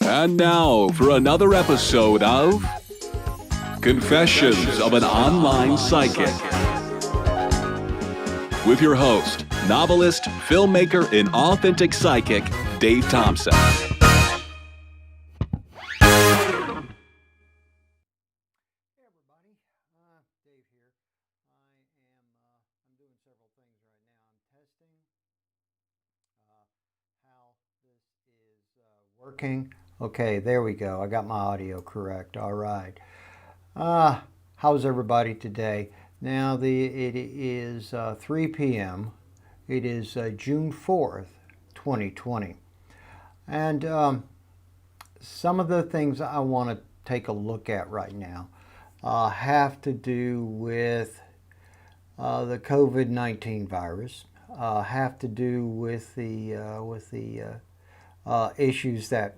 And now for another episode of Confessions of an Online Psychic. With your host, novelist, filmmaker, and authentic psychic, Dave Thompson. Hey everybody, Dave here. I'm doing several things right now. I'm testing how this is working. Okay, there we go. I got my audio correct. All right. How's everybody today? Now it is 3 p.m. It is June 4th, 2020. And some of the things I want to take a look at right now have to do with the COVID-19 virus, have to do with the issues that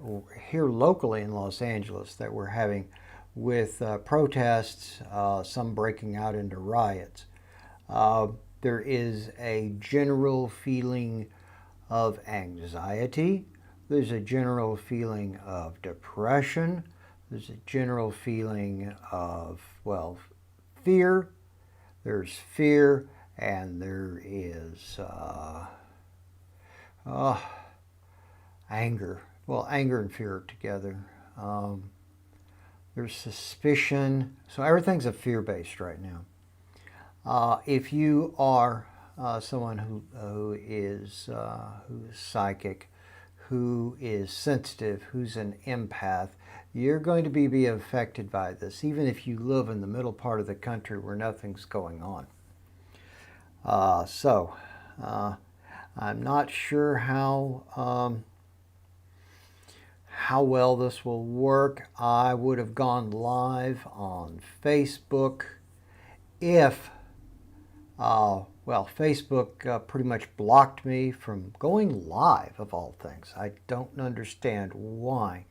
here locally in Los Angeles that we're having with protests, some breaking out into riots. There is a general feeling of anxiety. There's a general feeling of depression. There's a general feeling of, fear. There's fear, and there is anger. Well, anger and fear are together. There's suspicion. So everything's a fear-based right now. If you are someone who is psychic, who is sensitive, who's an empath, you're going to be affected by this, even if you live in the middle part of the country where nothing's going on. I'm not sure how well this will work. I would have gone live on Facebook if Facebook pretty much blocked me from going live, of all things. I don't understand why,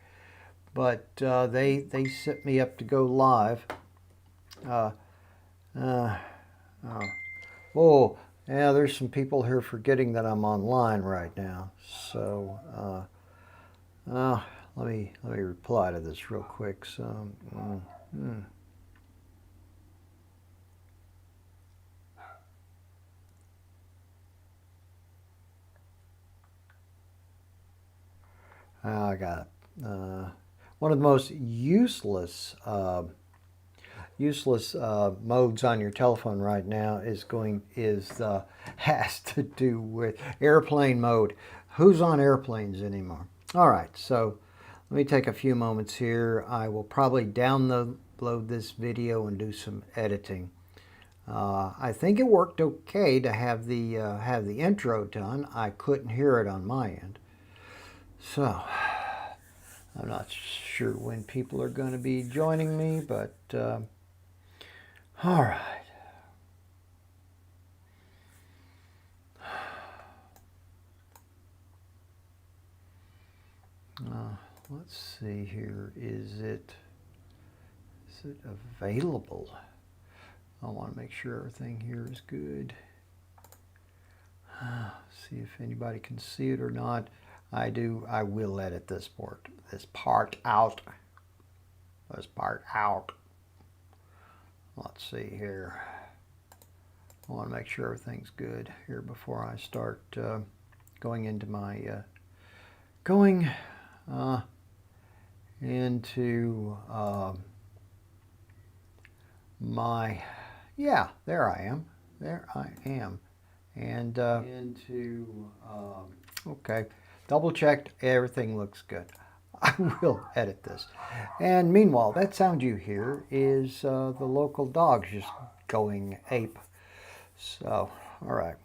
but they set me up to go live. Oh, yeah, there's some people here forgetting that I'm online right now. So let me reply to this real quick. So. I got one of the most useless modes on your telephone right now has to do with airplane mode. Who's on airplanes anymore? All right, so let me take a few moments here. I will probably download this video and do some editing. I think it worked okay to have the intro done. I couldn't hear it on my end. So, I'm not sure when people are going to be joining me, but all right. Let's see here. Is it available? I want to make sure everything here is good. See if anybody can see it or not. I will edit this part out. Let's see here. I want to make sure everything's good here before I start going into my there I am. And okay, double checked, everything looks good. I will edit this. And meanwhile, that sound you hear is the local dogs just going ape. So, all right.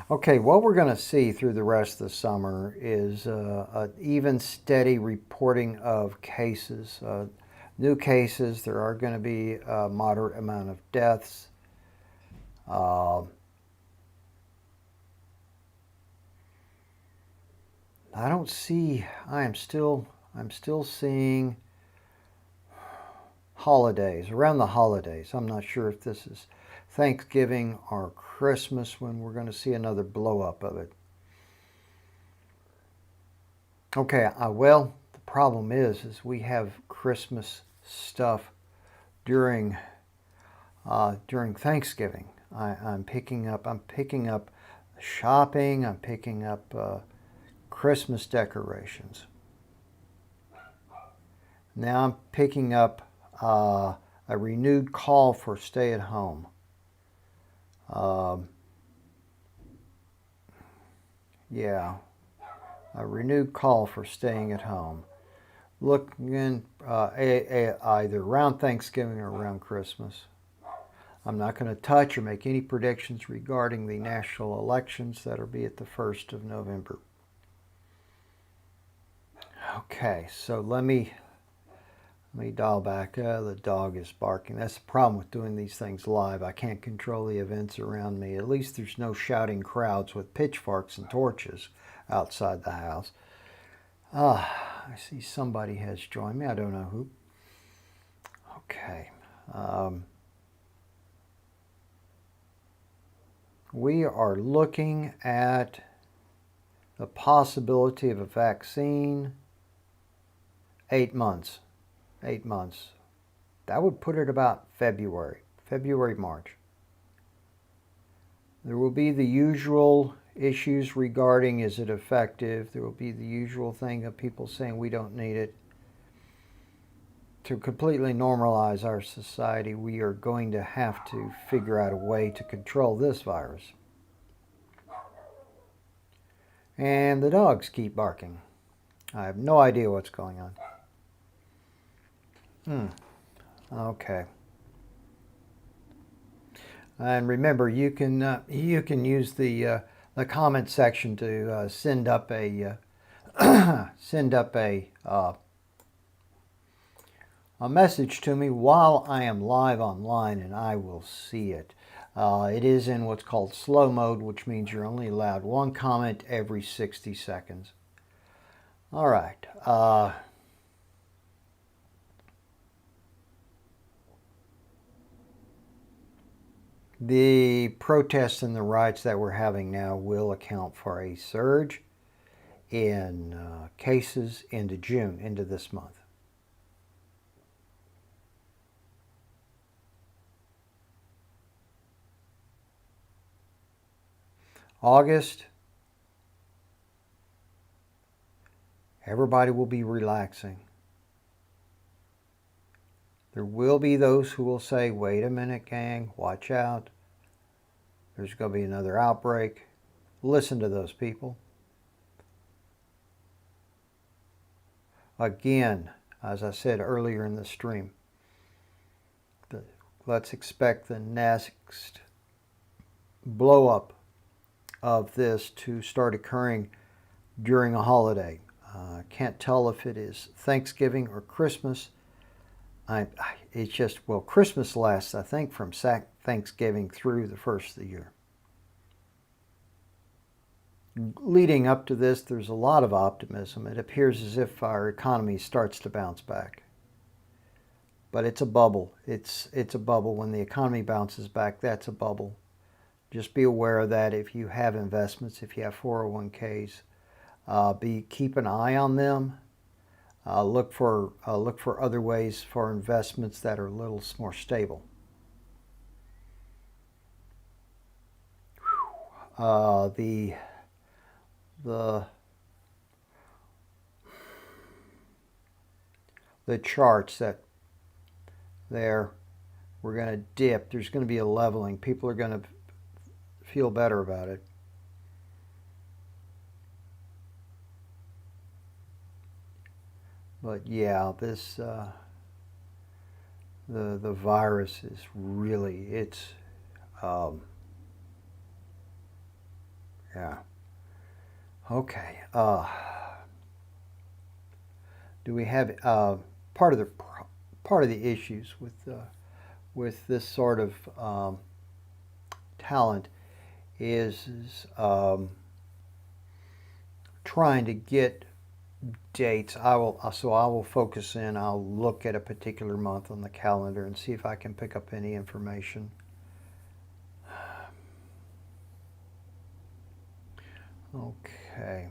Okay, what we're going to see through the rest of the summer is an even steady reporting of cases. New cases. There are going to be a moderate amount of deaths. I don't see. I'm still seeing holidays around the holidays. I'm not sure if this is Thanksgiving or Christmas when we're going to see another blow up of it. Okay, well, the problem is we have Christmas stuff during Thanksgiving. I'm picking up shopping. I'm picking up Christmas decorations. Now I'm picking up a renewed call for stay at home. Yeah, a renewed call for staying at home. Looking either around Thanksgiving or around Christmas. I'm not going to touch or make any predictions regarding the national elections that will be at the 1st of November. Okay, so let me dial back. The dog is barking. That's the problem with doing these things live. I can't control the events around me. At least there's no shouting crowds with pitchforks and torches outside the house. I see somebody has joined me. I don't know who. Okay. We are looking at the possibility of a vaccine. 8 months. 8 months. That would put it about February, March. There will be the usual issues regarding is it effective. There will be the usual thing of people saying we don't need it. To completely normalize our society, we are going to have to figure out a way to control this virus. And the dogs keep barking. I have no idea what's going on. Okay. And remember, you can use the comment section to send up a a message to me while I am live online, and I will see it. It is in what's called slow mode, which means you're only allowed one comment every 60 seconds. All right. The protests and the riots that we're having now will account for a surge in cases into June, into this month. August, everybody will be relaxing. There will be those who will say, wait a minute, gang, watch out. There's going to be another outbreak. Listen to those people. Again, as I said earlier in the stream, let's expect the next blow up of this to start occurring during a holiday. Can't tell if it is Thanksgiving or Christmas. It's just, well, Christmas lasts, I think, from Thanksgiving through the first of the year. Leading up to this, there's a lot of optimism. It appears as if our economy starts to bounce back. But it's a bubble. It's a bubble. When the economy bounces back, that's a bubble. Just be aware of that. If you have investments, if you have 401ks, keep an eye on them. Look for other ways for investments that are a little more stable. The charts that there, we're going to dip. There's going to be a leveling. People are going to feel better about it. But yeah, this the virus is really, it's yeah. Okay. Do we have part of the issues with this sort of talent is trying to get dates. I will focus in. I'll look at a particular month on the calendar and see if I can pick up any information Okay.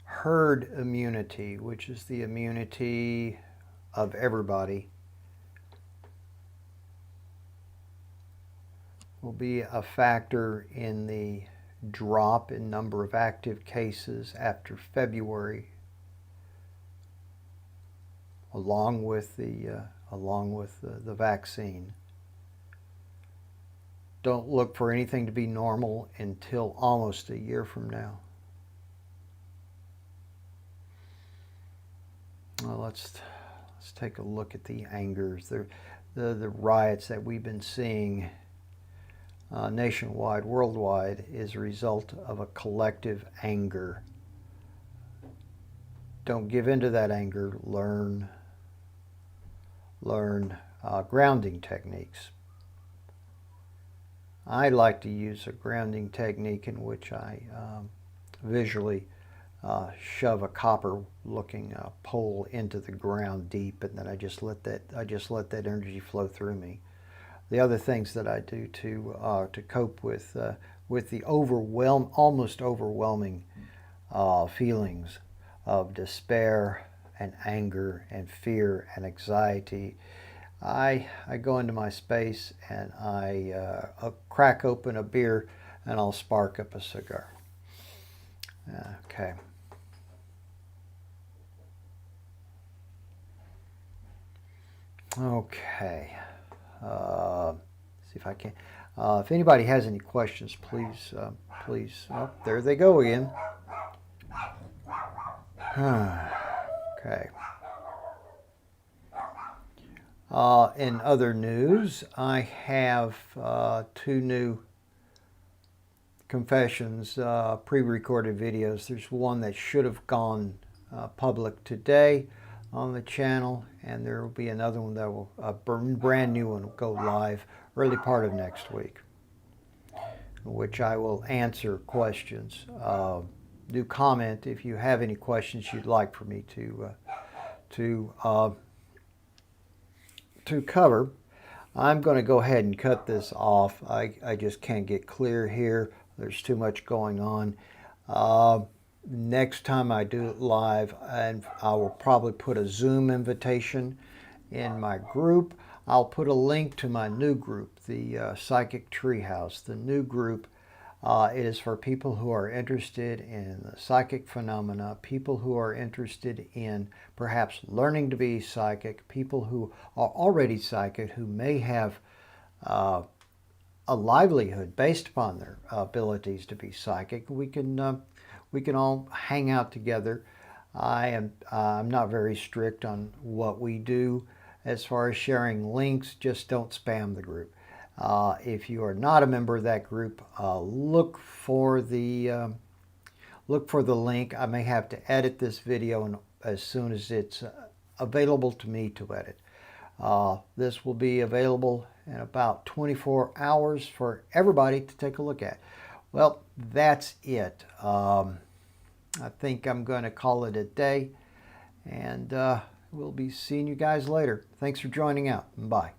Herd immunity, which is the immunity of everybody, will be a factor in the drop in number of active cases after February, along with the vaccine. Don't look for anything to be normal until almost a year from now. Well, let's take a look at the angers, the riots that we've been seeing nationwide, worldwide, is a result of a collective anger. Don't give in to that anger. Learn grounding techniques. I like to use a grounding technique in which I visually shove a copper-looking pole into the ground deep, and then I just let that energy flow through me. The other things that I do to cope with the almost overwhelming feelings of despair and anger and fear and anxiety, I go into my space and I crack open a beer and I'll spark up a cigar. Okay. Okay. See if I can. If anybody has any questions, please. Oh, there they go again. Okay. In other news, I have 2 new confessions, pre-recorded videos. There's one that should have gone public today on the channel, and there will be another one that will, a brand new one, will go live early part of next week, which I will answer questions. Do comment if you have any questions you'd like for me to cover. I'm going to go ahead and cut this off. I just can't get clear here. There's too much going on. Next time I do it live, and I will probably put a Zoom invitation in my group. I'll put a link to my new group, the Psychic Treehouse. The new group, it is for people who are interested in the psychic phenomena, people who are interested in perhaps learning to be psychic, people who are already psychic, who may have a livelihood based upon their abilities to be psychic. We can all hang out together. I'm not very strict on what we do as far as sharing links. Just don't spam the group. If you are not a member of that group, look for the link. I may have to edit this video as soon as it's available to me to edit. This will be available in about 24 hours for everybody to take a look at. Well, that's it. I think I'm going to call it a day, and we'll be seeing you guys later. Thanks for joining out. Bye.